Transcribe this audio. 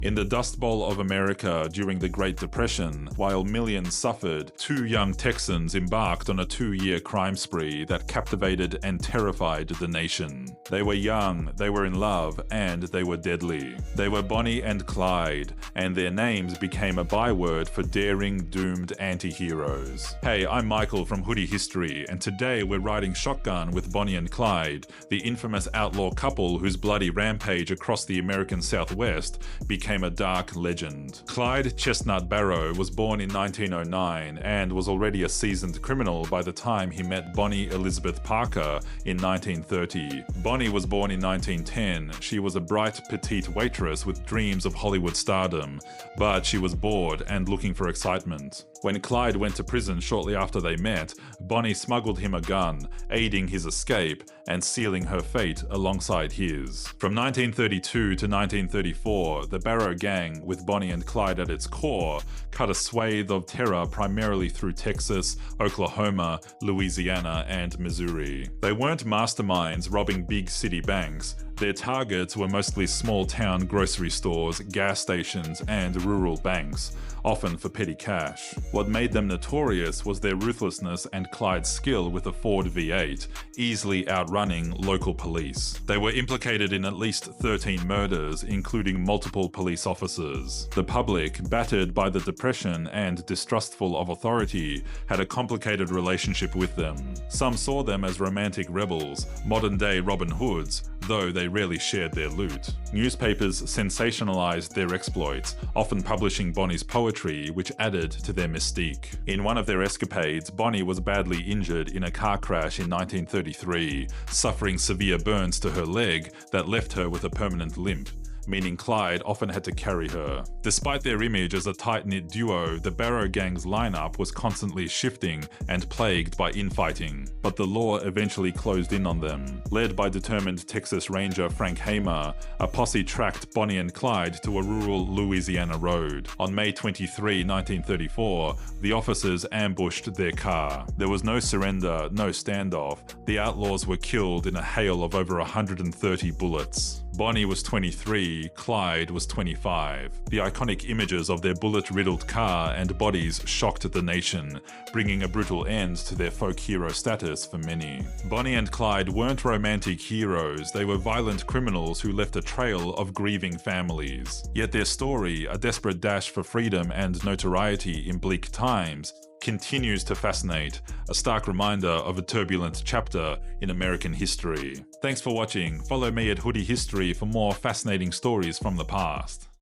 In the Dust Bowl of America during the Great Depression, while millions suffered, two young Texans embarked on a 2-year crime spree that captivated and terrified the nation. They were young, they were in love, and they were deadly. They were Bonnie and Clyde, and their names became a byword for daring, doomed anti-heroes. Hey, I'm Michael from Hoodie History, and today we're riding shotgun with Bonnie and Clyde, the infamous outlaw couple whose bloody rampage across the American Southwest became a dark legend. Clyde Chestnut Barrow was born in 1909 and was already a seasoned criminal by the time he met Bonnie Elizabeth Parker in 1930. Bonnie was born in 1910. She was a bright, petite waitress with dreams of Hollywood stardom, but she was bored and looking for excitement. When Clyde went to prison shortly after they met, Bonnie smuggled him a gun, aiding his escape and sealing her fate alongside his. From 1932 to 1934, the Barrow Gang, with Bonnie and Clyde at its core, cut a swathe of terror primarily through Texas, Oklahoma, Louisiana, and Missouri. They weren't masterminds robbing big city banks. Their targets were mostly small-town grocery stores, gas stations, and rural banks, often for petty cash. What made them notorious was their ruthlessness and Clyde's skill with a Ford V8, easily outrunning local police. They were implicated in at least 13 murders, including multiple police officers. The public, battered by the Depression and distrustful of authority, had a complicated relationship with them. Some saw them as romantic rebels, modern-day Robin Hoods, though they rarely shared their loot. Newspapers sensationalized their exploits, often publishing Bonnie's poetry, which added to their mystique. In one of their escapades, Bonnie was badly injured in a car crash in 1933, suffering severe burns to her leg that left her with a permanent limp, meaning Clyde often had to carry her. Despite their image as a tight-knit duo, the Barrow Gang's lineup was constantly shifting and plagued by infighting, but the law eventually closed in on them. Led by determined Texas Ranger Frank Hamer, a posse tracked Bonnie and Clyde to a rural Louisiana road. On May 23, 1934, the officers ambushed their car. There was no surrender, no standoff. The outlaws were killed in a hail of over 130 bullets. Bonnie was 23, Clyde was 25. The iconic images of their bullet-riddled car and bodies shocked the nation, bringing a brutal end to their folk hero status for many. Bonnie and Clyde weren't romantic heroes, they were violent criminals who left a trail of grieving families. Yet their story, a desperate dash for freedom and notoriety in bleak times, continues to fascinate, a stark reminder of a turbulent chapter in American history. Thanks for watching. Follow me at Hoodie History for more fascinating stories from the past.